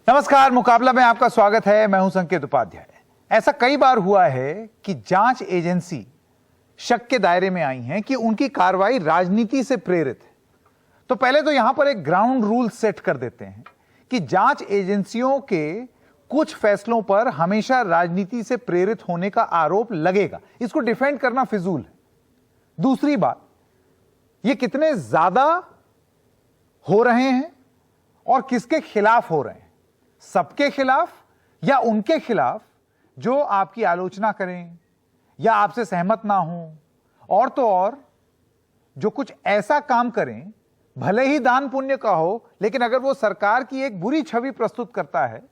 नमस्कार, मुकाबला में आपका स्वागत है। मैं हूं संकेत उपाध्याय। ऐसा कई बार हुआ है कि जांच एजेंसी शक के दायरे में आई हैं कि उनकी कार्रवाई राजनीति से प्रेरित है। तो पहले तो यहां पर एक ग्राउंड रूल सेट कर देते हैं कि जांच एजेंसियों के कुछ फैसलों पर हमेशा राजनीति से प्रेरित होने का आरोप लगेगा। इसको डिफेंड करना फिजूल है। दूसरी बात, ये कितने ज्यादा हो रहे हैं और किसके खिलाफ हो रहे हैं, सबके खिलाफ या उनके खिलाफ जो आपकी आलोचना करें या आपसे सहमत ना हो, और तो और जो कुछ ऐसा काम करें, भले ही दान पुण्य का हो, लेकिन अगर वो सरकार की एक बुरी छवि प्रस्तुत करता है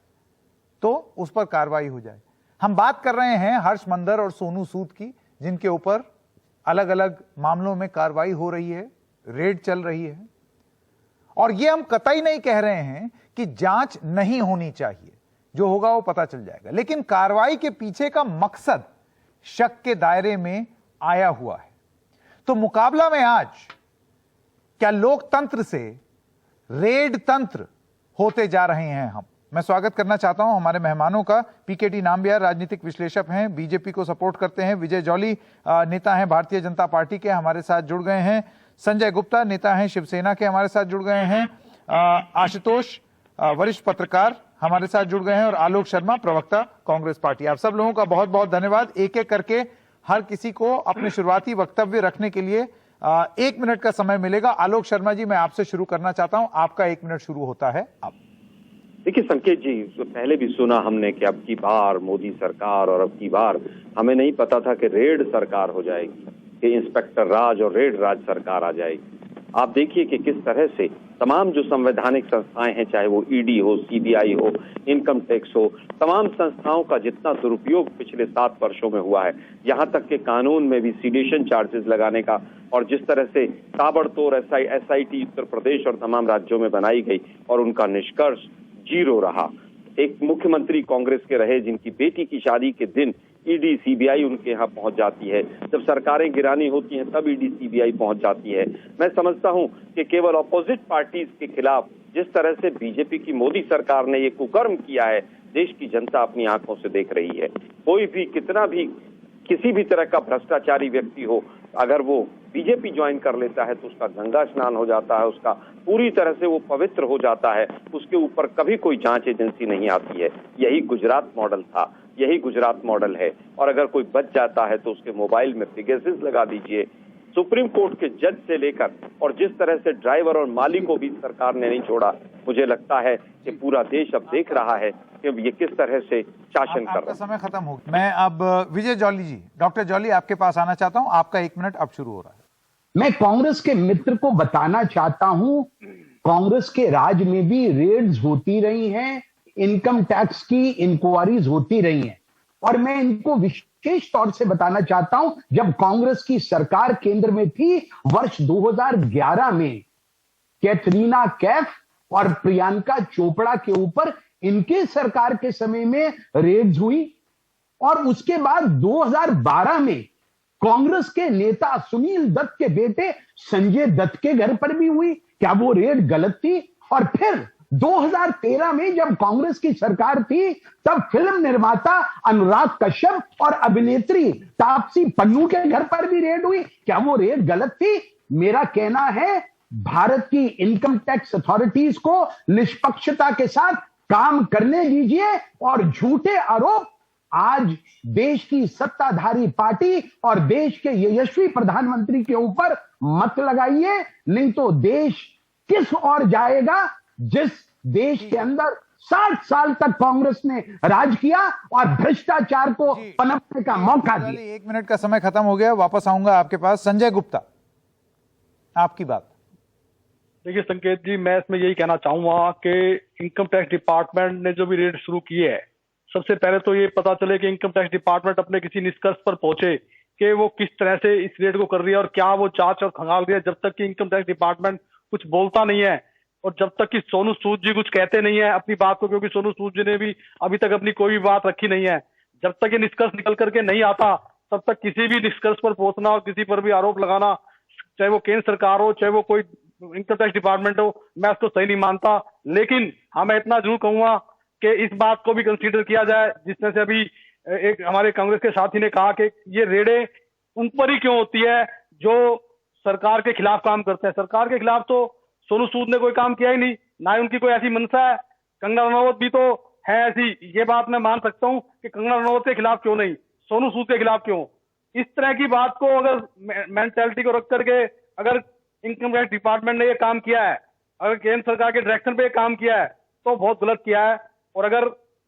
तो उस पर कार्रवाई हो जाए। हम बात कर रहे हैं हर्ष मंदर और सोनू सूद की, जिनके ऊपर अलग अलग मामलों में कार्रवाई हो रही है, रेड चल रही है। और ये हम कतई नहीं कह रहे हैं कि जांच नहीं होनी चाहिए, जो होगा वो पता चल जाएगा, लेकिन कार्रवाई के पीछे का मकसद शक के दायरे में आया हुआ है। तो मुकाबला में आज क्या लोकतंत्र से रेड तंत्र होते जा रहे हैं हम। मैं स्वागत करना चाहता हूं हमारे मेहमानों का। पीकेटी नामबियार राजनीतिक विश्लेषक हैं, बीजेपी को सपोर्ट करते हैं। विजय जॉली नेता हैं भारतीय जनता पार्टी के, हमारे साथ जुड़ गए हैं। संजय गुप्ता नेता हैं शिवसेना के, हमारे साथ जुड़ गए हैं। आशुतोष वरिष्ठ पत्रकार हमारे साथ जुड़ गए हैं, और आलोक शर्मा प्रवक्ता कांग्रेस पार्टी। आप सब लोगों का बहुत बहुत धन्यवाद। एक एक करके हर किसी को अपने शुरुआती वक्तव्य रखने के लिए 1 मिनट का समय मिलेगा। आलोक शर्मा जी, मैं आपसे शुरू करना चाहता हूं, आपका 1 मिनट शुरू होता है अब। देखिए संकेत जी, पहले भी सुना हमने कि अब की बार मोदी सरकार, और अब की बार हमें नहीं पता था कि रेड सरकार हो जाएगी, कि इंस्पेक्टर राज और रेड राज सरकार आ जाएगी। आप देखिए कि किस तरह से तमाम जो संवैधानिक संस्थाएं हैं, चाहे वो ईडी हो, सीबीआई हो, इनकम टैक्स हो, तमाम संस्थाओं का जितना दुरुपयोग पिछले 7 वर्षों में हुआ है, यहाँ तक के कानून में भी सीडेशन चार्जेस लगाने का, और जिस तरह से ताबड़तोड़ एसआईटी उत्तर प्रदेश और तमाम राज्यों में बनाई गई और उनका निष्कर्ष जीरो रहा। एक मुख्यमंत्री कांग्रेस के रहे जिनकी बेटी की शादी के दिन ईडी सीबीआई उनके यहाँ पहुंच जाती है, जब सरकारें गिरानी होती हैं तब ईडी सीबीआई पहुंच जाती है। मैं समझता हूं कि केवल ऑपोजिट पार्टीज के खिलाफ जिस तरह से बीजेपी की मोदी सरकार ने ये कुकर्म किया है, देश की जनता अपनी आंखों से देख रही है। कोई भी कितना भी किसी भी तरह का भ्रष्टाचारी व्यक्ति हो, अगर वो बीजेपी ज्वाइन कर लेता है तो उसका गंगा स्नान हो जाता है, उसका पूरी तरह से वो पवित्र हो जाता है, उसके ऊपर कभी कोई जांच एजेंसी नहीं आती है। यही गुजरात मॉडल था, यही गुजरात मॉडल है। और अगर कोई बच जाता है तो उसके मोबाइल में पेगासस लगा दीजिए। सुप्रीम कोर्ट के जज से लेकर और जिस तरह से ड्राइवर और माली को भी सरकार ने नहीं छोड़ा, मुझे लगता है कि पूरा देश अब देख रहा है कि ये किस तरह से शासन कर रहा है। समय खत्म हो गया। मैं अब विजय जॉली जी, डॉक्टर जॉली आपके पास आना चाहता हूं। आपका 1 मिनट अब शुरू हो रहा है। मैं कांग्रेस के मित्र को बताना चाहता हूं, कांग्रेस के राज में भी रेड्स होती रही हैं, इनकम टैक्स की इंक्वायरीज होती रही हैं, और मैं इनको विशेष तौर से बताना चाहता हूं, जब कांग्रेस की सरकार केंद्र में थी वर्ष 2011 में कैटरीना कैफ और प्रियंका चोपड़ा के ऊपर इनके सरकार के समय में रेड्स हुई, और उसके बाद 2012 में कांग्रेस के नेता सुनील दत्त के बेटे संजय दत्त के घर पर भी हुई। क्या वो रेड गलत थी? और फिर 2013 में जब कांग्रेस की सरकार थी, तब फिल्म निर्माता अनुराग कश्यप और अभिनेत्री तापसी पन्नू के घर पर भी रेड हुई। क्या वो रेड गलत थी? मेरा कहना है, भारत की इनकम टैक्स अथॉरिटीज को निष्पक्षता के साथ काम करने दीजिए, और झूठे आरोप आज देश की सत्ताधारी पार्टी और देश के यशस्वी प्रधानमंत्री के ऊपर मत लगाइए, नहीं तो देश किस ओर जाएगा, जिस देश के अंदर 60 साल तक कांग्रेस ने राज किया और भ्रष्टाचार को पनपने का मौका दिया। 1 मिनट का समय खत्म हो गया, वापस आऊंगा आपके पास। संजय गुप्ता, आपकी बात। देखिए संकेत जी, मैं इसमें यही कहना चाहूंगा कि इनकम टैक्स डिपार्टमेंट ने जो भी रेड शुरू की है, सबसे पहले तो ये पता चले कि इनकम टैक्स डिपार्टमेंट अपने किसी निष्कर्ष पर पहुंचे कि वो किस तरह से इस रेड को कर रही है, और क्या वो जांच और खंगाल रही है। जब तक कि इनकम टैक्स डिपार्टमेंट कुछ बोलता नहीं है, और जब तक कि सोनू सूद जी कुछ कहते नहीं है अपनी बात को, क्योंकि सोनू सूद जी ने भी अभी तक अपनी कोई भी बात रखी नहीं है, जब तक ये निष्कर्ष निकल करके नहीं आता, तब तक किसी भी निष्कर्ष पर पहुंचना और किसी पर भी आरोप लगाना, चाहे वो केंद्र सरकार हो, चाहे वो कोई इनकम टैक्स डिपार्टमेंट हो, मैं उसको सही नहीं मानता। लेकिन हाँ, मैं इतना जरूर कहूंगा कि इस बात को भी कंसीडर किया जाए, जिसमें से अभी एक हमारे कांग्रेस के साथी ने कहा कि ये रेडें उन पर ही क्यों होती है जो सरकार के खिलाफ काम करते हैं। सरकार के खिलाफ तो सोनू सूद ने कोई काम किया ही नहीं, ना ही उनकी कोई ऐसी मंशा है। कंगना रनौत भी तो है ऐसी, ये बात मैं मान सकता हूं कि कंगना रनौत के खिलाफ क्यों नहीं, सोनू सूद के खिलाफ क्यों। इस तरह की बात को अगर मेंटालिटी को रख करके अगर इनकम टैक्स डिपार्टमेंट ने ये काम किया है, अगर केंद्र सरकार के डायरेक्शन पे काम किया है, तो बहुत गलत किया है। और अगर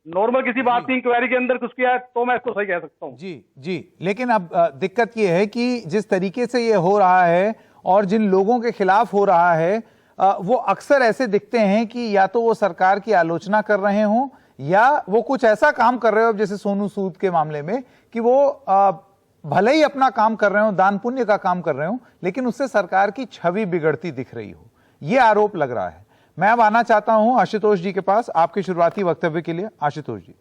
नॉर्मल किसी बात की इंक्वायरी के अंदर कुछ किया है तो मैं इसको सही कह सकता हूँ। जी, लेकिन अब दिक्कत यह है कि जिस तरीके से ये हो रहा है और जिन लोगों के खिलाफ हो रहा है, वो अक्सर ऐसे दिखते हैं कि या तो वो सरकार की आलोचना कर रहे हों या वो कुछ ऐसा काम कर रहे हो, जैसे सोनू सूद के मामले में, कि वो भले ही अपना काम कर रहे हो, दान पुण्य का काम कर रहे हो, लेकिन उससे सरकार की छवि बिगड़ती दिख रही हो, ये आरोप लग रहा है। मैं अब आना चाहता हूं आशुतोष जी के पास आपके शुरुआती वक्तव्य के लिए। आशुतोष जी।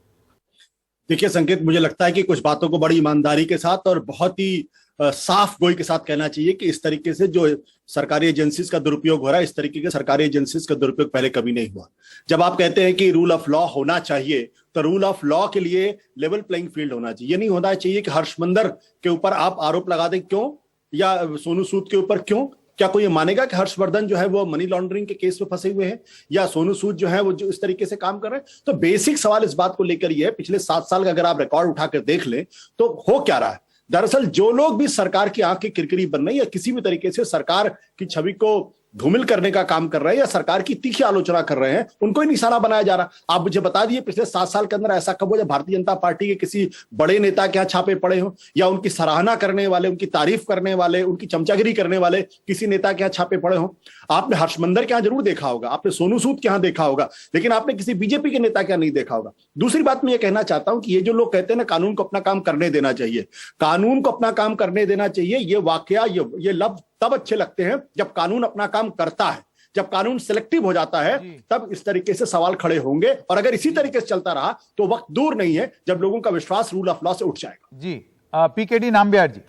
देखिए संकेत, मुझे लगता है कि कुछ बातों को बड़ी ईमानदारी के साथ और बहुत ही साफ गोई के साथ कहना चाहिए कि इस तरीके से जो सरकारी एजेंसीज का दुरुपयोग हो रहा है, इस तरीके के सरकारी एजेंसीज का दुरुपयोग पहले कभी नहीं हुआ। जब आप कहते हैं कि रूल ऑफ लॉ होना चाहिए, तो रूल ऑफ लॉ के लिए लेवल प्लेइंग फील्ड होना चाहिए। ये नहीं होना चाहिए कि हर्षमंदर के ऊपर आप आरोप लगा दें क्यों, या सोनू सूद के ऊपर क्यों। क्या कोई मानेगा कि हर्षवर्धन जो है वो मनी लॉन्ड्रिंग के केस में फंसे हुए हैं, या सोनू सूद जो है वो जो इस तरीके से काम कर रहे हैं? तो बेसिक सवाल इस बात को लेकर ये है, पिछले 7 साल का अगर आप रिकॉर्ड उठाकर देख लें तो हो क्या रहा है। दरअसल जो लोग भी सरकार की आंख की किरकिरी बन रहे हैं या किसी भी तरीके से सरकार की छवि को धूमिल करने का काम कर रहे हैं या सरकार की तीखी आलोचना कर रहे हैं, उनको ही निशाना बनाया जा रहा। आप मुझे बता दिए पिछले 7 साल के अंदर ऐसा कब हुआ जब भारतीय जनता पार्टी के किसी बड़े नेता के यहाँ छापे पड़े हो, या उनकी सराहना करने वाले, उनकी तारीफ करने वाले, उनकी चमचागिरी करने वाले किसी नेता के यहाँ छापे पड़े हो। आपने हर्षमंदर के यहाँ जरूर देखा होगा, आपने सोनू सूद के यहाँ देखा होगा, लेकिन आपने किसी बीजेपी के नेता के यहाँ नहीं देखा होगा। दूसरी बात मैं ये कहना चाहता हूं कि ये जो लोग कहते हैं ना कानून को अपना काम करने देना चाहिए, कानून को अपना काम करने देना चाहिए, ये वाकया ये लफ्ज तब अच्छे लगते हैं जब कानून अपना काम करता है। जब कानून सिलेक्टिव हो जाता है तब इस तरीके से सवाल खड़े होंगे, और अगर इसी तरीके से चलता रहा तो वक्त दूर नहीं है जब लोगों का विश्वास रूल ऑफ लॉ से उठ जाएगा। जी, पीकेडी नाम्बियार जी,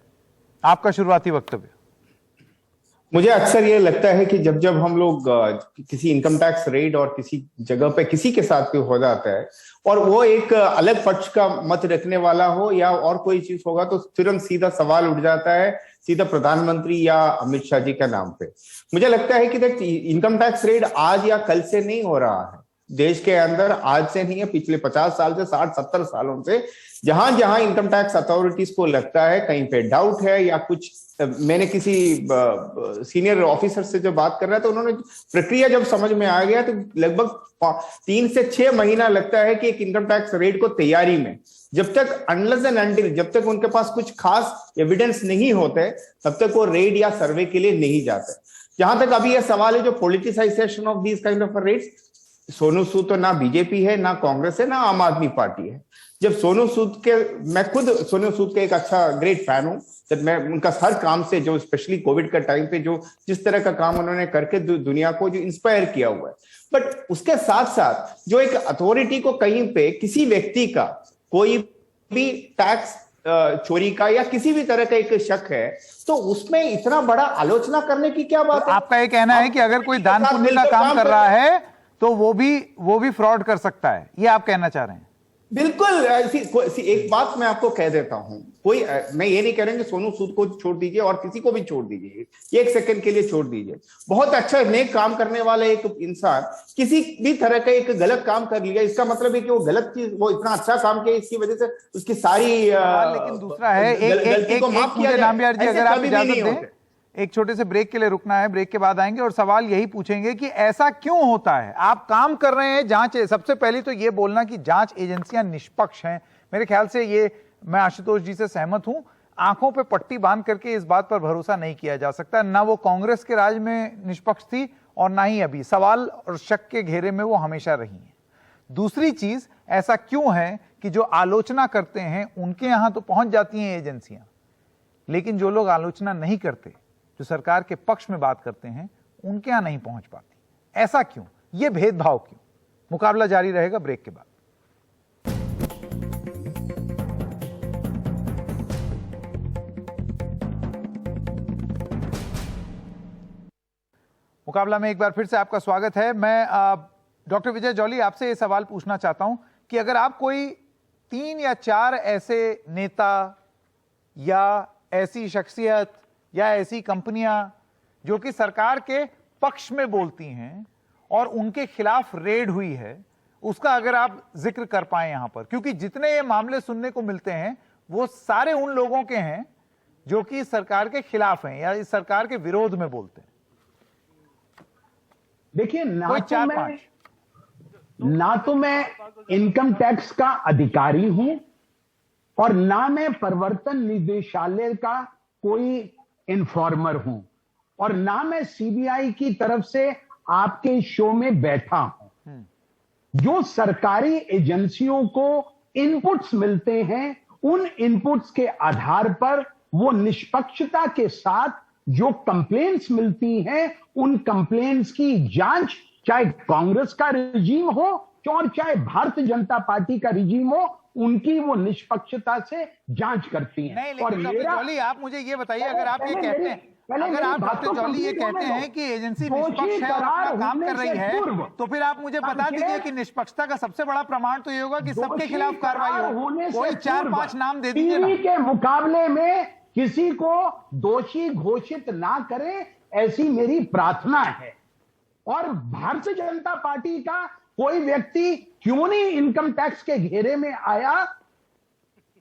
आपका शुरुआती वक्तव्य। मुझे अक्सर ये लगता है कि जब जब हम लोग किसी इनकम टैक्स रेड और किसी जगह पे किसी के साथ कोई हो जाता है और वो एक अलग पक्ष का मत रखने वाला हो या और कोई चीज होगा, तो तुरंत सीधा सवाल उठ जाता है सीधा प्रधानमंत्री या अमित शाह जी का नाम पे। मुझे लगता है कि इनकम टैक्स रेड आज या कल से नहीं हो रहा है देश के अंदर, आज से नहीं है, पिछले 50 साल से 60-70 सालों से जहां जहां इनकम टैक्स अथॉरिटीज को लगता है कहीं पे डाउट है या कुछ, मैंने किसी सीनियर ऑफिसर से जो बात कर रहा था तो उन्होंने प्रक्रिया जब समझ में आ गया तो लगभग 3 से 6 महीना लगता है कि एक इनकम टैक्स रेड को तैयारी में, जब तक अनलेस एंड अनटिल जब तक उनके पास कुछ खास एविडेंस नहीं होते तब तक वो रेड या सर्वे के लिए नहीं जाते। जहां तक अभी यह सवाल है जो politicization of these kind of raids, Sonu Sood तो ना बीजेपी है ना कांग्रेस है ना आम आदमी पार्टी है। जब सोनू सूद के, मैं खुद सोनू सूद के एक अच्छा ग्रेट फैन हूं, जब मैं उनका हर काम से जो स्पेशली कोविड का टाइम पे जो जिस तरह का काम उन्होंने करके दुनिया को जो इंस्पायर किया हुआ है, बट उसके साथ साथ जो एक अथॉरिटी को कहीं पे किसी व्यक्ति का कोई भी टैक्स चोरी का या किसी भी तरह का एक शक है तो उसमें इतना बड़ा आलोचना करने की क्या बात है? आपका ये कहना है कि अगर कोई दान पुण्य का काम कर रहा है तो वो भी फ्रॉड कर सकता है, ये आप कहना चाह रहे हैं? बिल्कुल। एक बात मैं आपको कह देता हूं, मैं ये नहीं कह रहा कि सोनू सूद को छोड़ दीजिए और किसी को भी छोड़ दीजिए, 1 सेकंड के लिए छोड़ दीजिए। बहुत अच्छा नेक काम करने वाला एक इंसान किसी भी तरह का एक गलत काम कर लिया, इसका मतलब है कि वो गलत चीज, वो इतना अच्छा काम किया इसकी वजह से उसकी सारी लेकिन दूसरा है अगर आप इजाजत दें एक छोटे से ब्रेक के लिए रुकना है, ब्रेक के बाद आएंगे और सवाल यही पूछेंगे कि ऐसा क्यों होता है। आप काम कर रहे हैं, जांच, सबसे पहले तो ये बोलना कि जांच एजेंसियां निष्पक्ष हैं, मेरे ख्याल से ये मैं आशुतोष जी से सहमत हूं। आंखों पे पट्टी बांध करके इस बात पर भरोसा नहीं किया जा सकता, ना वो कांग्रेस के राज में निष्पक्ष थी और ना ही अभी, सवाल और शक के घेरे में वो हमेशा रही है। दूसरी चीज, ऐसा क्यों है कि जो आलोचना करते हैं उनके यहां तो पहुंच जाती हैं एजेंसियां, लेकिन जो लोग आलोचना नहीं करते, जो सरकार के पक्ष में बात करते हैं, उनके यहां नहीं पहुंच पाती। ऐसा क्यों, यह भेदभाव क्यों? मुकाबला जारी रहेगा ब्रेक के बाद। मुकाबला में एक बार फिर से आपका स्वागत है। मैं डॉक्टर विजय जॉली, आपसे ये सवाल पूछना चाहता हूं कि अगर आप कोई 3 या 4 ऐसे नेता या ऐसी शख्सियत या ऐसी कंपनियां जो कि सरकार के पक्ष में बोलती हैं और उनके खिलाफ रेड हुई है, उसका अगर आप जिक्र कर पाए यहां पर, क्योंकि जितने ये मामले सुनने को मिलते हैं वो सारे उन लोगों के हैं जो कि सरकार के खिलाफ हैं या इस सरकार के विरोध में बोलते हैं। देखिए, कोई 4-5 ना तो मैं इनकम टैक्स का अधिकारी हूं और ना मैं प्रवर्तन निदेशालय का कोई इन्फॉर्मर हूं और ना मैं सीबीआई की तरफ से आपके शो में बैठा हूं। जो सरकारी एजेंसियों को इनपुट्स मिलते हैं, उन इनपुट्स के आधार पर वो निष्पक्षता के साथ जो कंप्लेंट्स मिलती हैं, उन कंप्लेंट्स की जांच चाहे कांग्रेस का रिजीम हो और चाहे भारतीय जनता पार्टी का रिजीम हो, उनकी वो निष्पक्षता से जांच करती हैं। नहीं, लेकिन डॉक्टर जॉली, आप मुझे ये बताइए, अगर आप ये कहते हैं, अगर आप डॉक्टर जॉली ये कहते हैं कि एजेंसी निष्पक्ष है और अपना काम कर रही है, तो फिर आप मुझे बता दीजिए कि निष्पक्षता का सबसे बड़ा प्रमाण तो ये होगा कि सबके खिलाफ कार्रवाई हो। कोई 4-5 नाम दे दीजिए ना। के मुकाबले में किसी को दोषी घोषित ना करें, ऐसी मेरी प्रार्थना है। और भारतीय जनता पार्टी का कोई व्यक्ति क्यों नहीं इनकम टैक्स के घेरे में आया,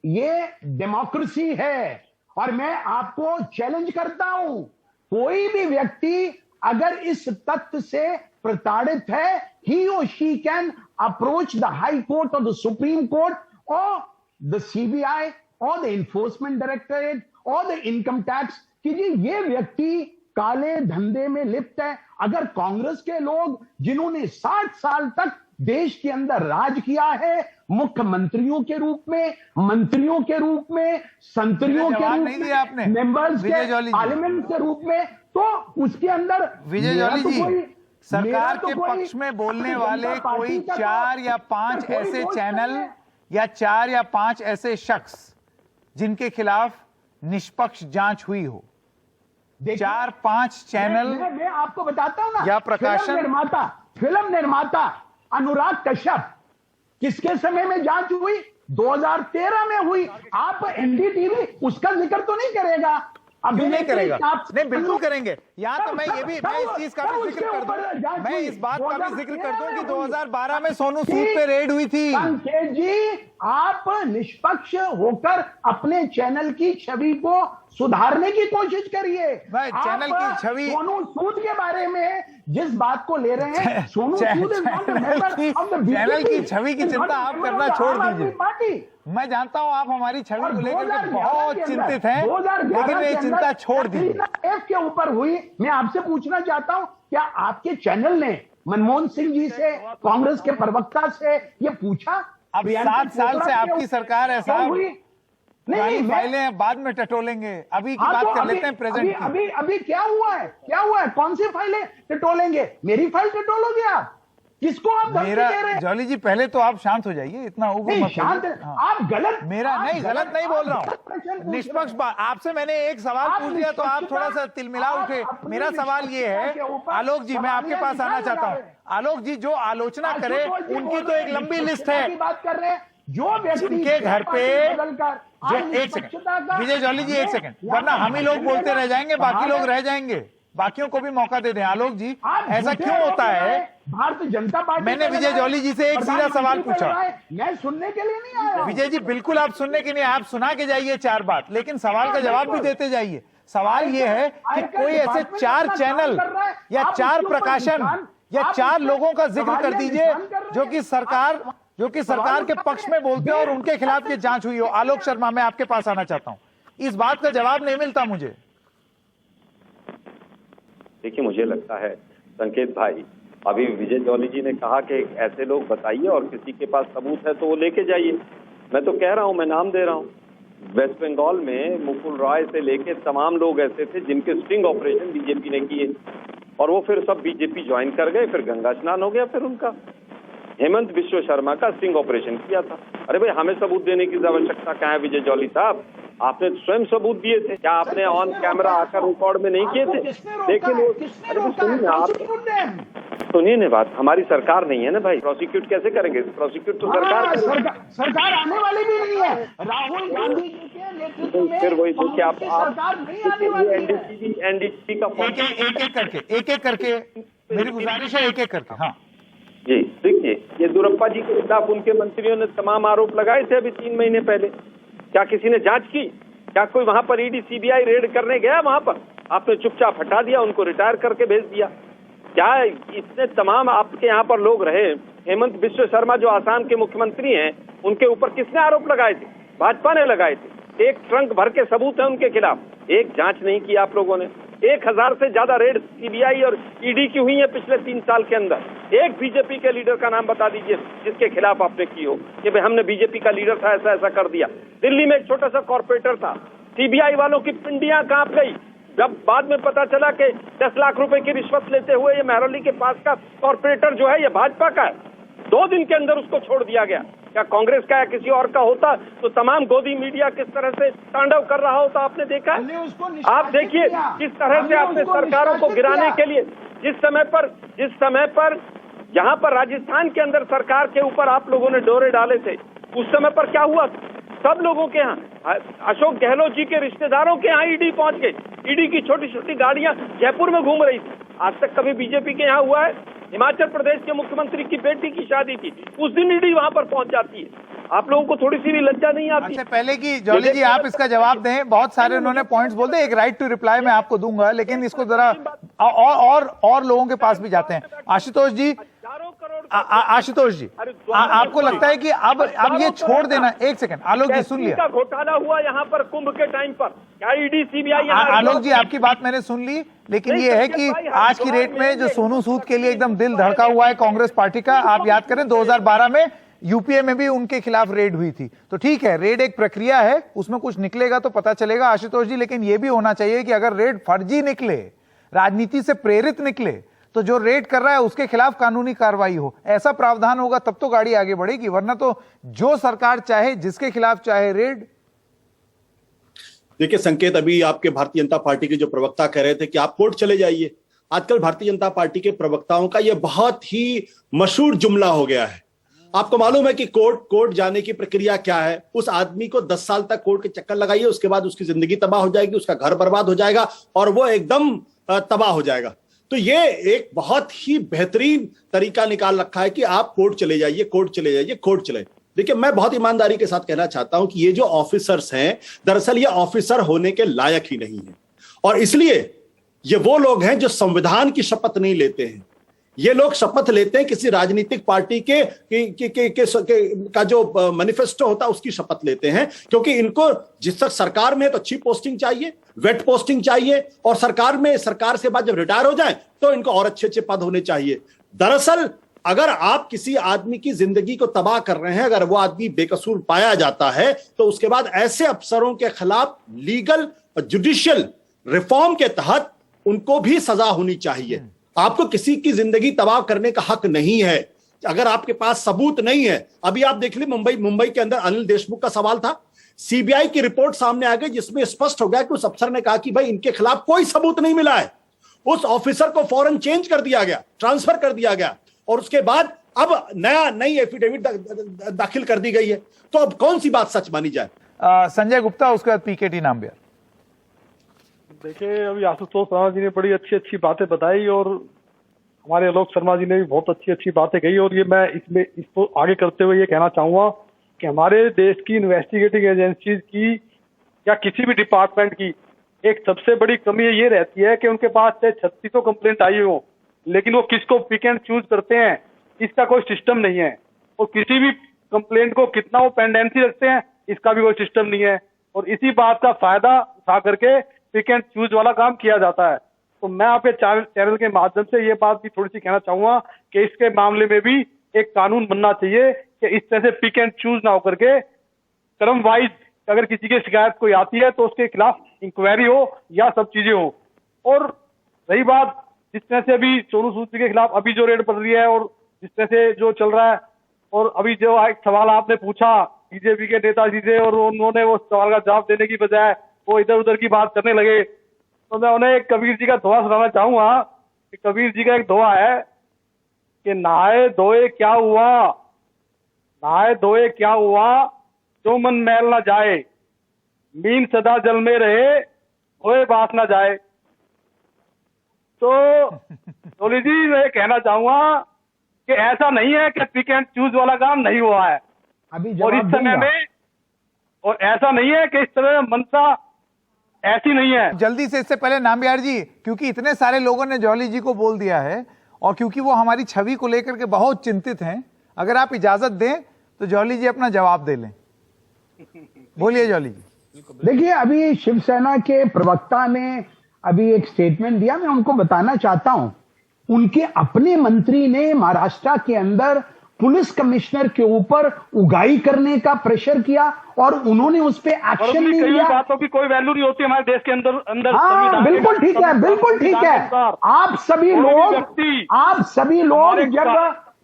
ये डेमोक्रेसी है। और मैं आपको चैलेंज करता हूं, कोई भी व्यक्ति अगर इस तथ्य से प्रताड़ित है, he or she can approach the High Court or the Supreme Court or the CBI or the Enforcement Directorate or the Income Tax कि जी ये व्यक्ति काले धंधे में लिप्त है। अगर कांग्रेस के लोग जिन्होंने 60 साल तक देश के अंदर राज किया है, मुख्यमंत्रियों के रूप में, मंत्रियों के रूप में, संतरियों के रूप में, मेंबर्स के पार्लियामेंट के रूप में, तो उसके अंदर विजय जॉली जी, सरकार के पक्ष में बोलने वाले कोई 4 या 5 ऐसे चैनल या 4 या 5 ऐसे शख्स जिनके खिलाफ निष्पक्ष जांच हुई हो, 4-5 चैनल मैं आपको बताता हूं ना, या प्रकाशन, फिल्म निर्माता अनुराग कश्यप, किसके समय में जांच हुई? 2013 में हुई। आप एनडीटीवी उसका जिक्र तो नहीं करेगा? अभी नहीं करेगा? नहीं, बिल्कुल करेंगे। यहाँ तो मैं इस चीज का भी जिक्र कर दूं, मैं इस बात का भी जिक्र कर दूं कि 2012 में सोनू सूद पे रेड हुई थी। संकेत जी, आप निष्पक्ष होकर अपने चैनल की छवि को सुधारने की कोशिश करिए। चैनल की छवि, सोनू सूद के बारे में जिस बात को ले रहे हैं, सोनू सूद चैनल की छवि की चिंता आप करना छोड़ दीजिए। मैं जानता हूं आप हमारी छवि को लेकर बहुत चिंतित हैं, लेकिन ये चिंता छोड़ दीजिए। एफ के ऊपर हुई, मैं आपसे पूछना चाहता हूं, क्या आपके चैनल ने मनमोहन सिंह जी से, कांग्रेस के प्रवक्ता से ये पूछा? अब 7 साल से आपकी सरकार है साहब, नहीं फाइलें बाद में टटोलेंगे, अभी की बात कर लेते हैं प्रेजेंट की। अभी क्या हुआ है? कौन सी फाइलें टटोलेंगे? मेरी फाइल टटोलोगे आप? किसको आप धमकी दे रहे हैं? जॉली जी, पहले तो आप शांत हो जाइए, इतना उग्र मत होइए। आप गलत, गलत नहीं बोल रहा हूँ, निष्पक्ष बात। आपसे मैंने एक सवाल पूछ लिया तो आप थोड़ा सा तिलमिला उठे। मेरा सवाल ये है, आलोक जी, मैं आपके पास आना चाहता हूँ। आलोक जी, जो आलोचना करे उनकी तो एक लंबी लिस्ट है। बात कर रहे हैं जो व्यक्ति के घर पे, एक सेकंड विजय जॉली जी, एक सेकंड, वरना हम ही लोग बोलते रह जाएंगे, बाकी लोग रह जाएंगे। बाकियों को भी मौका दे दें। आलोक जी, ऐसा क्यों होता है? भारतीय जनता पार्टी, मैंने विजय जॉली जी से एक सीधा सवाल पूछा। मैं सुनने के लिए नहीं आया। विजय जी, बिल्कुल आप सुनने के लिए, आप सुना के जाइए 4 बात, लेकिन सवाल का जवाब भी देते जाइए। सवाल ये है कि कोई ऐसे 4 चैनल या 4 प्रकाशन या 4 लोगों का जिक्र कर दीजिए जो कि सरकार के पक्ष में बोलते हैं और उनके खिलाफ ये जांच हुई हो। आलोक शर्मा, मैं आपके पास आना चाहता हूं, इस बात का जवाब नहीं मिलता मुझे। देखिए, मुझे लगता है संकेत भाई, अभी विजय जॉली जी ने कहा कि ऐसे लोग बताइए और किसी के पास सबूत है तो वो लेके जाइए। मैं तो कह रहा हूं, मैं नाम दे रहा हूं, वेस्ट बंगाल में मुकुल रॉय से लेके तमाम लोग ऐसे थे जिनके स्टिंग ऑपरेशन बीजेपी ने किए और वो फिर सब बीजेपी ज्वाइन कर गए, फिर गंगा स्नान हो गया। फिर उनका हेमंत बिश्व शर्मा का स्टिंग ऑपरेशन किया था। अरे भाई, हमें सबूत देने की आवश्यकता क्या है? विजय जॉली साहब, आपने स्वयं सबूत दिए थे, क्या आपने ऑन कैमरा आकर रिकॉर्ड में नहीं किए थे? लेकिन वो, अरे सुनिए आप, सुनिए ना बात, हमारी सरकार नहीं है ना भाई, प्रोसिक्यूट कैसे करेंगे? प्रोसिक्यूट तो सरकार आने वाली भी नहीं है। राहुल गांधी जी के नेतृत्व में फिर वही देखिए, आप सरकार नहीं आने वाली है। एनडीटीवी का एक एक करके मेरी गुजारिश है, एक एक करके। हाँ जी, देखिए, येदियुरप्पा जी के खिलाफ उनके मंत्रियों ने तमाम आरोप लगाए थे अभी 3 महीने पहले। क्या किसी ने जांच की? क्या कोई वहां पर ईडी सीबीआई रेड करने गया? वहां पर आपने चुपचाप हटा दिया, उनको रिटायर करके भेज दिया। क्या इतने तमाम आपके यहाँ पर लोग रहे? हेमंत बिश्व शर्मा जो आसाम के मुख्यमंत्री हैं, उनके ऊपर किसने आरोप लगाए थे? भाजपा ने लगाए थे। एक ट्रंक भर के सबूत है उनके खिलाफ, एक जांच नहीं की आप लोगों ने। 1000 से ज्यादा रेड सीबीआई और ईडी की हुई है पिछले 3 साल के अंदर। एक बीजेपी के लीडर का नाम बता दीजिए जिसके खिलाफ आपने की हो कि भाई हमने बीजेपी का लीडर था, ऐसा ऐसा कर दिया। दिल्ली में एक छोटा सा कॉर्पोरेटर था, सीबीआई वालों की पिंडियां कांप गई जब बाद में पता चला कि 10 लाख रुपए की रिश्वत लेते हुए ये मेहरौली के पास का कॉर्पोरेटर जो है ये भाजपा का है। 2 दिन के अंदर उसको छोड़ दिया गया। क्या कांग्रेस का या किसी और का होता तो तमाम गोदी मीडिया किस तरह से तांडव कर रहा होता आपने देखा? आप देखिए किस तरह से आपने सरकारों को गिराने के लिए जिस समय पर यहाँ पर राजस्थान के अंदर सरकार के ऊपर आप लोगों ने डोरे डाले थे, उस समय पर क्या हुआ? सब लोगों के यहाँ, अशोक गहलोत जी के रिश्तेदारों के यहाँ ईडी पहुंच गई। ईडी की छोटी छोटी गाड़ियां जयपुर में घूम रही थी। आज तक कभी बीजेपी के यहाँ हुआ है? हिमाचल प्रदेश के मुख्यमंत्री की बेटी की शादी थी, उस दिन ईडी वहां पर पहुंच जाती है। आप लोगों को थोड़ी सी भी लज्जा नहीं आती? अच्छा, पहले की जॉली जी आप इसका जवाब दें। बहुत सारे उन्होंने पॉइंट्स बोल दे, एक राइट टू रिप्लाई मैं आपको दूंगा, लेकिन इसको जरा और लोगों के पास भी जाते हैं। आशुतोष जी, आशुतोष जी, आपको लगता है कि अब ये छोड़ देना? एक सेकंड, आलोक जी सुन लिया। घोटाला हुआ यहाँ पर कुंभ के टाइम पर, क्या ईडी सीबीआई? आलोक जी आपकी बात मैंने सुन ली, लेकिन ये है कि आज की डेट में जो सोनू सूद के लिए एकदम दिल धड़का हुआ है कांग्रेस पार्टी का, आप याद करें 2012 में यूपीए में भी उनके खिलाफ रेड हुई थी। तो ठीक है, रेड एक प्रक्रिया है, उसमें कुछ निकलेगा तो पता चलेगा आशुतोष जी, लेकिन ये भी होना चाहिए कि अगर रेड फर्जी निकले, राजनीति से प्रेरित निकले, तो जो रेड कर रहा है उसके खिलाफ कानूनी कार्रवाई हो। ऐसा प्रावधान होगा तब तो गाड़ी आगे बढ़ेगी, वरना तो जो सरकार चाहे, जिसके खिलाफ चाहे रेड। देखिए संकेत, अभी आपके भारतीय जनता पार्टी के जो प्रवक्ता कह रहे थे कि आप कोर्ट चले जाइए। आजकल भारतीय जनता पार्टी के प्रवक्ताओं का यह बहुत ही मशहूर जुमला हो गया है। आपको मालूम है कि कोर्ट जाने की प्रक्रिया क्या है? उस आदमी को 10 साल तक कोर्ट के चक्कर लगाइए, उसके बाद उसकी जिंदगी तबाह हो जाएगी, उसका घर बर्बाद हो जाएगा और वो एकदम तबाह हो जाएगा। तो ये एक बहुत ही बेहतरीन तरीका निकाल रखा है कि आप कोर्ट चले जाइए, कोर्ट चले जाइए, कोर्ट चले। देखिए, मैं बहुत ईमानदारी के साथ कहना चाहता हूं कि ये जो ऑफिसर्स हैं, दरअसल ये ऑफिसर होने के लायक ही नहीं है, और इसलिए ये वो लोग हैं जो संविधान की शपथ नहीं लेते हैं। ये लोग शपथ लेते हैं किसी राजनीतिक पार्टी के का जो मैनिफेस्टो होता है उसकी शपथ लेते हैं, क्योंकि इनको जिस तक सरकार में तो अच्छी पोस्टिंग चाहिए, वेट पोस्टिंग चाहिए, और सरकार से बाद जब रिटायर हो जाए तो इनको और अच्छे अच्छे पद होने चाहिए। दरअसल अगर आप किसी आदमी की जिंदगी को तबाह कर रहे हैं, अगर वो आदमी बेकसूर पाया जाता है, तो उसके बाद ऐसे अफसरों के खिलाफ लीगल जुडिशियल रिफॉर्म के तहत उनको भी सजा होनी चाहिए। आपको किसी की जिंदगी तबाह करने का हक नहीं है अगर आपके पास सबूत नहीं है। अभी आप देख लीजिए, मुंबई के अंदर अनिल देशमुख का सवाल था, सीबीआई की रिपोर्ट सामने आ गई जिसमें स्पष्ट हो गया कि उस अफसर ने कहा कि भाई इनके खिलाफ कोई सबूत नहीं मिला है। उस ऑफिसर को फौरन चेंज कर दिया गया, ट्रांसफर कर दिया गया, और उसके बाद अब नई एफिडेविट दाखिल कर दी गई है। तो अब कौन सी बात सच मानी जाए? संजय गुप्ता, उसके बाद पीकेटी नामबियर। देखिए, अभी आशुतोष शर्मा जी ने बड़ी अच्छी अच्छी बातें बताई और हमारे आलोक शर्मा जी ने भी बहुत अच्छी अच्छी बातें कही, और ये मैं इसको आगे करते हुए ये कहना चाहूंगा कि हमारे देश की इन्वेस्टिगेटिंग एजेंसीज की या किसी भी डिपार्टमेंट की एक सबसे बड़ी कमी ये रहती है कि उनके पास चाहे 3600 कंप्लेंट आई हो, लेकिन वो किसको पिक एंड चूज करते हैं इसका कोई सिस्टम नहीं है, और किसी भी कंप्लेंट को कितना वो पेंडेंसी रखते हैं इसका भी कोई सिस्टम नहीं है, और इसी बात का फायदा उठा करके पिक एंड चूज वाला काम किया जाता है। तो मैं आपके चैनल के माध्यम से ये बात भी थोड़ी सी कहना चाहूंगा कि इसके मामले में भी एक कानून बनना चाहिए कि इस तरह से पिक एंड चूज ना होकर के क्रम वाइज अगर किसी की शिकायत कोई आती है तो उसके खिलाफ इंक्वायरी हो या सब चीजें हो। और रही बात जिस तरह से अभी सोनू सूद के खिलाफ अभी जो रेड पड़ रही है और जिस तरह से जो चल रहा है, और अभी जो एक सवाल आपने पूछा बीजेपी के नेताजी से और उन्होंने वो सवाल का जवाब देने की बजाय वो इधर उधर की बात करने लगे, तो मैं उन्हें कबीर जी का दोहा सुनाना चाहूंगा कि कबीर जी का एक दोहा है कि नहाए धोए क्या हुआ, नहाए धोए क्या हुआ, जो मन मैल ना जाए, मीन सदा जल में रहे, धोए बास ना जाए। तो जोली जी मैं कहना चाहूंगा कि ऐसा नहीं है कि पिक एंड चूज वाला काम नहीं हुआ है, अभी और इस जवाब समय दूंगा। में, और ऐसा नहीं है कि इस तरह मनसा ऐसी नहीं है। जल्दी से, इससे पहले नामबिहार जी, क्योंकि इतने सारे लोगों ने जौहली जी को बोल दिया है और क्योंकि वो हमारी छवि को लेकर के बहुत चिंतित हैं, अगर आप इजाजत दें तो जौहली जी अपना जवाब दे लें। बोलिए जौहली जी। देखिए, अभी शिवसेना के प्रवक्ता ने अभी एक स्टेटमेंट दिया, मैं उनको बताना चाहता हूं। उनके अपने मंत्री ने महाराष्ट्र के अंदर पुलिस कमिश्नर के ऊपर उगाई करने का प्रेशर किया और उन्होंने उस पर एक्शन नहीं कई लिया। बातों की कोई वैल्यू नहीं होती हमारे देश के अंदर हाँ, संविधान के बिल्कुल ठीक है, बिल्कुल ठीक है। आप सभी कोई भी लोग व्यक्ति जब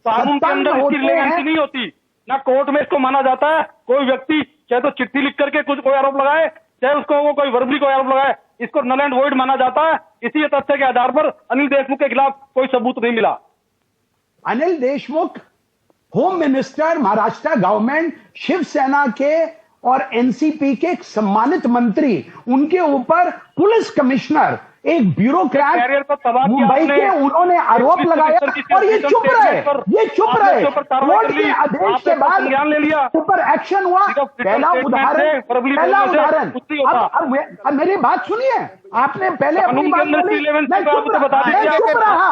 कानून के सत्ता में अंदर इसकी होते रिलेवेंसी हैं, नहीं होती, ना कोर्ट में इसको माना जाता है। कोई व्यक्ति चाहे तो चिट्ठी लिख करके कुछ कोई आरोप लगाए, चाहे उसको वो कोई वर्बली कोई आरोप लगाए, इसको नल एंड वॉइड माना जाता है। इसी तथ्य के आधार पर अनिल देशमुख के खिलाफ कोई सबूत नहीं मिला। Anil Deshmukh home minister, Maharashtra government, Shiv Sena के और एनसीपी के एक सम्मानित मंत्री, उनके ऊपर पुलिस कमिश्नर, एक ब्यूरोक्रेट कैरियर को तबाह किया मुंबई आपने। के, उन्होंने आरोप लगाया और ये चुप रहे, कोर्ट के आदेश के बाद संज्ञान ले लिया, ऊपर एक्शन हुआ। पहला उदाहरण, अब मेरी बात सुनिए, आपने पहले अपनी बात बोली, मैं चुप रहा।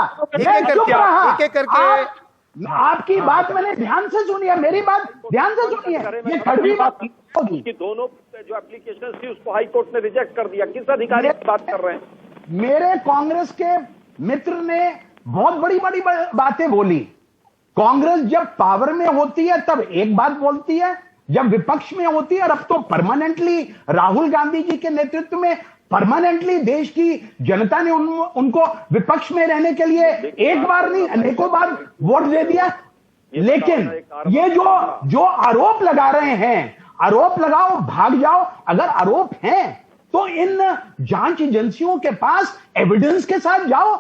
आपकी बात मैंने ध्यान से सुनी है, मेरी बात ध्यान से सुनिए। ये कड़वी बात होगी। दोनों जो एप्लीकेशन थी उसको हाई कोर्ट ने रिजेक्ट कर दिया। किस अधिकारी की बात कर रहे हैं? मेरे कांग्रेस के मित्र ने बहुत बड़ी बड़ी बातें बोली। कांग्रेस जब पावर में होती है तब एक बात बोलती है, जब विपक्ष में होती है, और अब तो परमानेंटली राहुल गांधी जी के नेतृत्व में परमानेंटली देश की जनता ने उनको विपक्ष में रहने के लिए एक बार नहीं अनेकों बार वोट दे दिया। लेकिन ये जो आरोप लगा रहे हैं, आरोप लगाओ भाग जाओ। अगर आरोप हैं तो इन जांच एजेंसियों के पास एविडेंस के साथ जाओ,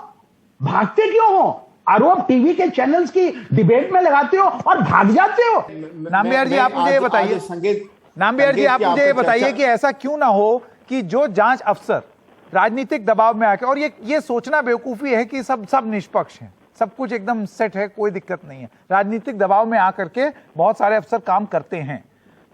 भागते क्यों हो? आरोप टीवी के चैनल्स की डिबेट में लगाते हो और भाग जाते हो। नामबिहार जी आप मुझे ये बताइए, नामबिहार जी आप मुझे ये बताइए कि ऐसा क्यों ना हो कि जो जांच अफसर राजनीतिक दबाव में आके, और ये सोचना बेवकूफी है कि सब निष्पक्ष हैं, सब कुछ एकदम सेट है, कोई दिक्कत नहीं है, राजनीतिक दबाव में आकर के बहुत सारे अफसर काम करते हैं।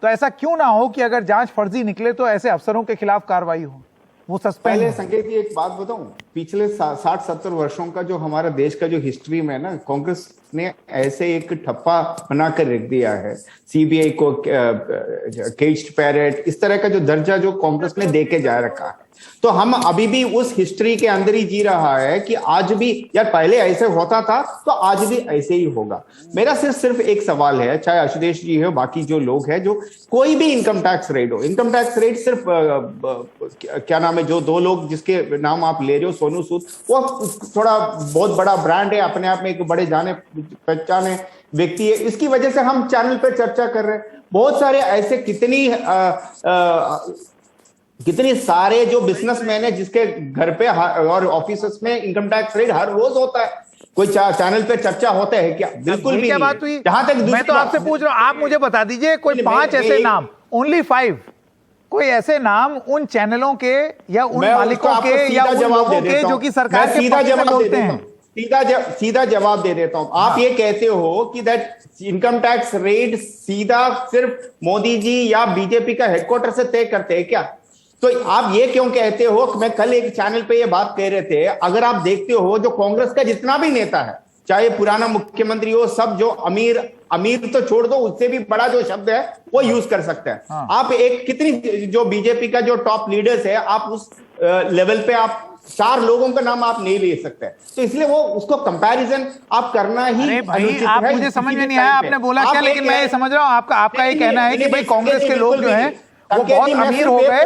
तो ऐसा क्यों ना हो कि अगर जांच फर्जी निकले तो ऐसे अफसरों के खिलाफ कार्रवाई हो, वो सस्पेंड। पहले संकेत की एक बात बताऊं, पिछले 60-70 वर्षों का जो हमारा देश का जो हिस्ट्री में ना, कांग्रेस ने ऐसे एक ठप्पा बनाकर रख दिया है। सीबीआई को केज्ड पैरेट, इस तरह का जो दर्जा जो कांग्रेस ने देके जा रखा है, तो हम अभी भी उस हिस्ट्री के अंदर ही जी रहा है कि आज भी यार पहले ऐसे होता था तो आज भी ऐसे ही होगा। मेरा सिर्फ एक सवाल है, चाहे आशुतोष जी हो, बाकी जो लोग हैं, जो कोई भी इनकम टैक्स रेट हो, इनकम टैक्स रेट सिर्फ क्या नाम है, जो दो लोग जिसके नाम आप ले रहे हो, सोनू सूद, वो थोड़ा बहुत बड़ा ब्रांड है, अपने आप में एक बड़े जाने पहचाने व्यक्ति है, इसकी वजह से हम चैनल पर चर्चा कर रहे हैं। बहुत सारे ऐसे कितनी सारे जो बिजनेसमैन है जिसके घर पे और ऑफिस में इनकम टैक्स रेट हर रोज होता है, कोई चैनल पे चर्चा होता है क्या? बिल्कुल भी क्या नहीं। बात हुई? जहां तक मैं तो आपसे पूछ रहा हूं, आप मुझे बता दीजिए कोई 5 ऐसे नाम, ओनली 5, कोई ऐसे नाम उन चैनलों के या उन मालिकों के या उन लोगों के जो कि सरकार के पक्ष में बोलते हैं। सीधा जवाब दे देता हूं। आप ये कहते हो कि दैट इनकम टैक्स रेट सीधा सिर्फ मोदी जी या बीजेपी का हेडक्वार्टर से तय करते हैं क्या? तो आप ये क्यों कहते हो? मैं कल एक चैनल पे ये बात कह रहे थे, अगर आप देखते हो जो कांग्रेस का जितना भी नेता है, चाहे पुराना मुख्यमंत्री हो, सब जो अमीर तो छोड़ दो, उससे भी बड़ा जो शब्द है वो यूज कर सकते हैं। हाँ। आप एक कितनी जो बीजेपी का जो टॉप लीडर्स है, आप उस लेवल पे आप 4 लोगों का नाम आप नहीं ले सकते, तो इसलिए वो उसको कंपैरिजन आप करना ही भाई, आप मुझे समझ में नहीं आया आपने बोला क्या, लेकिन मैं ये समझ रहा हूं आपका ये कहना है कि भाई कांग्रेस के लोग जो हैं वो बहुत अमीर हो गए,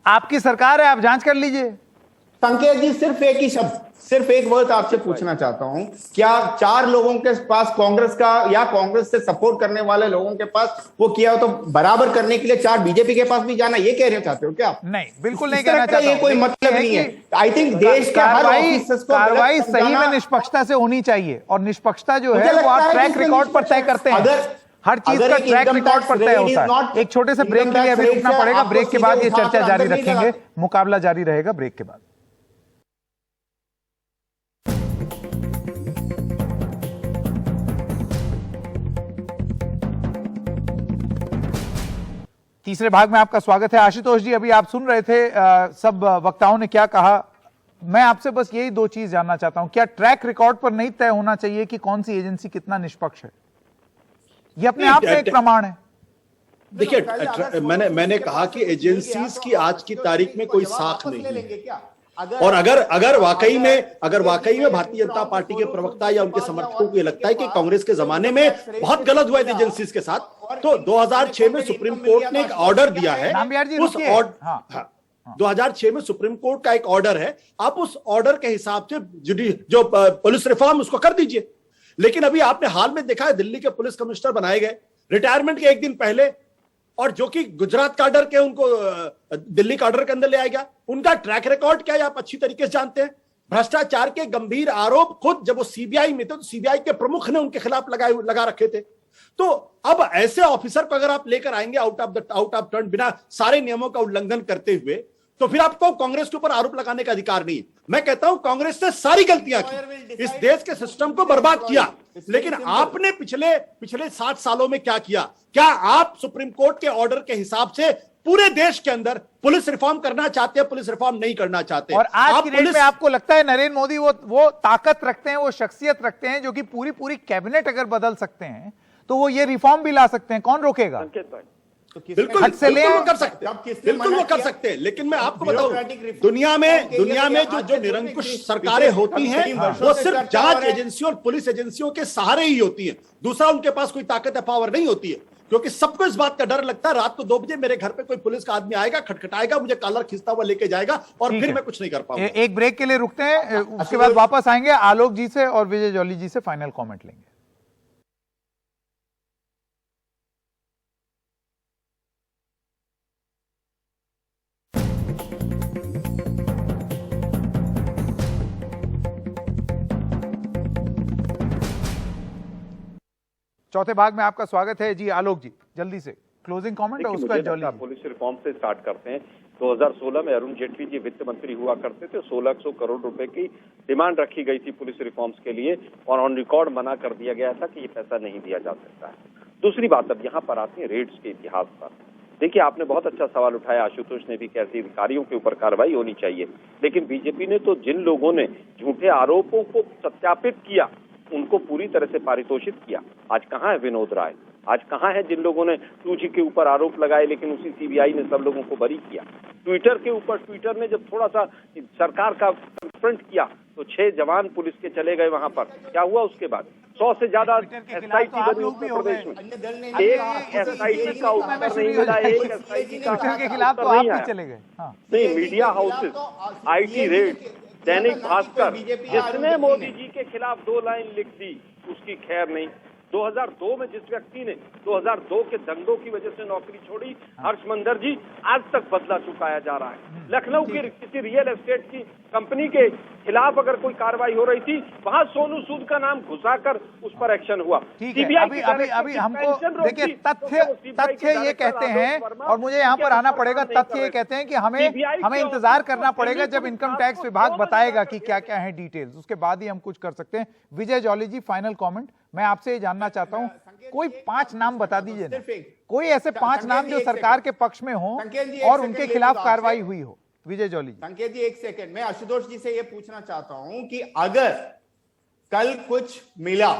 आपकी सरकार है, आप जांच कर लीजिए। संकेत जी, सिर्फ एक वर्ड आपसे पूछना चाहता हूं, क्या 4 लोगों के पास कांग्रेस का या कांग्रेस से सपोर्ट करने वाले लोगों के पास वो किया हो, तो बराबर करने के लिए 4 बीजेपी के पास भी जाना, ये कहना चाहते हो क्या आप? नहीं, बिल्कुल नहीं कहना चाहता ये कोई मतलब नहीं है। आई थिंक देश के हर ऑफिसर्स को कार्रवाई सही में निष्पक्षता से होनी चाहिए, और निष्पक्षता जो है वो आप ट्रैक रिकॉर्ड पर तय करते हैं। हर चीज का ट्रैक रिकॉर्ड पर तय होता है। एक छोटे से ब्रेक के लिए अभी रुकना पड़ेगा, ब्रेक के बाद ये चर्चा जारी रखेंगे, मुकाबला जारी रहेगा ब्रेक के बाद। तीसरे भाग में आपका स्वागत है। आशुतोष जी, अभी आप सुन रहे थे सब वक्ताओं ने क्या कहा। मैं आपसे बस यही 2 चीज जानना चाहता हूं, क्या ट्रैक रिकॉर्ड पर नहीं तय होना चाहिए कि कौन सी एजेंसी कितना निष्पक्ष है? ये अपने आप में एक प्रमाण है। देखिए, मैंने कहा कि एजेंसीज की आज की तारीख में कोई साख नहीं है, और अगर वाकई में भारतीय जनता पार्टी के प्रवक्ता या उनके समर्थकों को ये लगता है कि कांग्रेस के जमाने में बहुत गलत हुआ है एजेंसीज के साथ, तो 2006 में सुप्रीम कोर्ट ने एक ऑर्डर दिया है। उस 2006 में सुप्रीम कोर्ट का एक ऑर्डर है, आप उस ऑर्डर के हिसाब से जो पुलिस रिफॉर्म उसको कर दीजिए। लेकिन अभी आपने हाल में देखा है, दिल्ली के पुलिस कमिश्नर बनाए गए रिटायरमेंट के 1 दिन पहले, और जो कि गुजरात काडर के, उनको दिल्ली काडर के अंदर ले आया गया। उनका ट्रैक रिकॉर्ड क्या है आप अच्छी तरीके से जानते हैं। भ्रष्टाचार के गंभीर आरोप खुद जब वो सीबीआई में थे तो सीबीआई के प्रमुख ने उनके खिलाफ लगा रखे थे। तो अब ऐसे ऑफिसर को अगर आप लेकर आएंगे आउट ऑफ टर्न, बिना सारे नियमों का उल्लंघन करते हुए, तो फिर आपको कांग्रेस के ऊपर आरोप लगाने का अधिकार नहीं है। मैं कहता हूं कांग्रेस ने सारी गलतियां की, इस देश के सिस्टम को बर्बाद किया, लेकिन आपने पिछले 60 सालों में क्या किया? क्या आप सुप्रीम कोर्ट के ऑर्डर के हिसाब से पूरे देश के अंदर पुलिस रिफॉर्म करना चाहते हैं, पुलिस रिफॉर्म नहीं करना चाहते? और आज की डेट में आपको लगता है नरेंद्र मोदी वो ताकत रखते हैं, वो शख्सियत रखते हैं जो कि पूरी कैबिनेट अगर बदल सकते हैं तो वो ये रिफॉर्म भी ला सकते हैं? कौन रोकेगा? बिल्कुल वो कर सकते हैं, बिल्कुल वो कर सकते हैं। लेकिन मैं आपको बताऊं, दुनिया में जो निरंकुश सरकारें होती हैं, वो सिर्फ जांच एजेंसियों और पुलिस एजेंसियों के सहारे ही होती हैं। दूसरा उनके पास कोई ताकत या पावर नहीं होती है, क्योंकि सबको इस बात का डर लगता है रात को 2 बजे मेरे घर पे कोई पुलिस का आदमी आएगा, खटखटाएगा, मुझे कॉलर खींचता हुआ लेके जाएगा, और फिर मैं कुछ नहीं कर पाऊंगा। एक ब्रेक के लिए रुकते हैं, उसके बाद वापस आएंगे, आलोक जी से और विजय जॉली जी से फाइनल कॉमेंट लेंगे। चौथे भाग में आपका स्वागत है। जी आलोक जी, जल्दी से क्लोजिंग कमेंट और उसका जॉली। पुलिस रिफॉर्म से स्टार्ट करते हैं। 2016 में अरुण जेटली जी वित्त मंत्री हुआ करते थे, 1600 करोड़ रुपए की डिमांड रखी गई थी पुलिस रिफॉर्म्स के लिए, और ऑन रिकॉर्ड मना कर दिया गया था कि ये पैसा नहीं दिया जा सकता है। दूसरी बात, अब यहाँ पर आती है रेड्स के इतिहास पर। देखिए, आपने बहुत अच्छा सवाल उठाया, आशुतोष ने भी, कैसे अधिकारियों के ऊपर कार्रवाई होनी चाहिए। लेकिन बीजेपी ने तो जिन लोगों ने झूठे आरोपों को सत्यापित किया उनको पूरी तरह से पारितोषित किया। आज कहाँ है विनोद राय? आज कहाँ है जिन लोगों ने 2G के ऊपर आरोप लगाए लेकिन उसी सीबीआई ने सब लोगों को बरी किया? ट्विटर ने जब थोड़ा सा सरकार का कन्फ्रंट किया तो 6 जवान पुलिस के चले गए वहां पर। क्या हुआ उसके बाद? 100 से ज्यादा SIT बनी उत्तर प्रदेश में। एक SIT का उत्तर नहीं मिला, एक SIT का के खिलाफ तो आप भी चले गए। नहीं, media houses, IT red, Dainik Bhaskar, जिसने मोदी जी के खिलाफ 2 लाइन लिख दी उसकी खैर नहीं। 2002 में जिस व्यक्ति ने 2002 के दंगों की वजह से नौकरी छोड़ी, हर्षमंदर जी, आज तक बदला चुकाया जा रहा है। लखनऊ की किसी रियल एस्टेट की कंपनी के खिलाफ अगर कोई कार्रवाई हो रही थी, वहां सोनू सूद का नाम घुसाकर उस पर एक्शन हुआ। ठीक है, अभी हमको देखिए, तथ्य ये कहते हैं, और मुझे यहाँ पर आना पड़ेगा, तथ्य ये कहते हैं कि हमें इंतजार करना पड़ेगा जब इनकम टैक्स विभाग बताएगा कि क्या क्या है डिटेल्स, उसके बाद ही हम कुछ कर सकते हैं। विजय जॉली जी, फाइनल कमेंट। मैं आपसे ये जानना चाहता हूं, कोई 5 नाम बता दीजिए ना, कोई ऐसे 5 नाम जो सरकार के पक्ष में हो और उनके खिलाफ कार्रवाई हुई हो। विजय जॉली जी। संकेत जी, 1 सेकंड, मैं आशुतोष जी से ये पूछना चाहता हूं कि अगर कल कुछ मिला,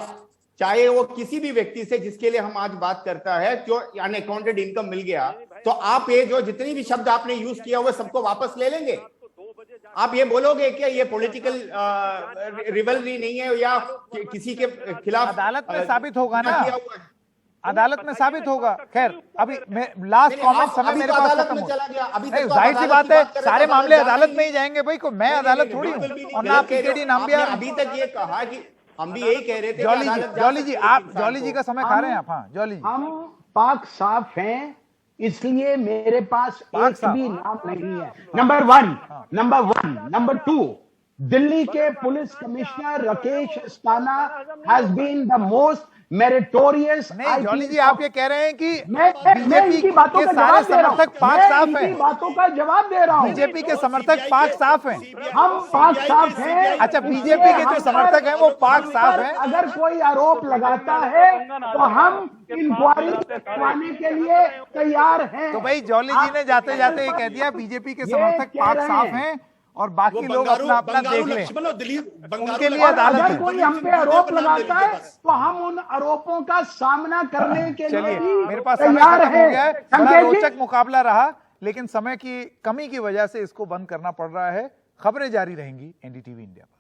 चाहे वो किसी भी व्यक्ति से जिसके लिए हम आज बात करता है, जो अनअकाउंटेड इनकम मिल गया, तो आप ये जो जितनी भी शब्द आपने यूज किया हुआ सबको वापस ले लेंगे? आप ये बोलोगे कि ये पॉलिटिकल रिवलरी नहीं है या किसी के खिलाफ अदालत में साबित होगा ना? अदालत में साबित होगा। खैर अभी मैं लास्ट कमेंट समय मेरे पास खत्म हो नहीं, जाहिर सी बात है सारे मामले अदालत में ही जाएंगे भाई, को मैं अदालत थोड़ी हूँ, और ना पीकेडी नाम्बियार। अभी तक ये कहा कि हम भी यही कह रहे थे, जॉली जी आप जॉली जी का समय खा रहे हैं आप। हाँ जॉली जी, हम पाक साफ हैं, इसलिए मेरे पास एक भी नाम नहीं है। Number one. Number two, Delhi के police commissioner Rakesh Asthana has been the most meritorious. नहीं जॉली जी आप ये कह रहे हैं कि मैं इनकी बातों का सारे जवाब दे रहा हूं, समर्थक पाक साफ हैं, इनकी बातों का जवाब दे रहा हूं। बीजेपी के समर्थक पाक साफ हैं। हम पाक साफ हैं। अच्छा बीजेपी के जो समर्थक हैं वो पाक साफ हैं। अगर कोई आरोप लगाता है तो हम इंक्वायरी करवाने के लिए तैयार हैं। तो भाई जॉली जी ने जाते जाते ये कह दिया बीजेपी के समर्थक पाक साफ हैं और बाकी लोग अपना अपना देख लें, उनके लिए अदालत अगर है। कोई हम पे आरोप लगाता है तो हम उन आरोपों का सामना करने के लिए चलिए भी मेरे पास समय तैयार खत्म हो गया है, बड़ा संकेत जी, रोचक मुकाबला रहा, लेकिन समय की कमी की वजह से इसको बंद करना पड़ रहा है। खबरें जारी रहेंगी एनडीटीवी इंडिया पर।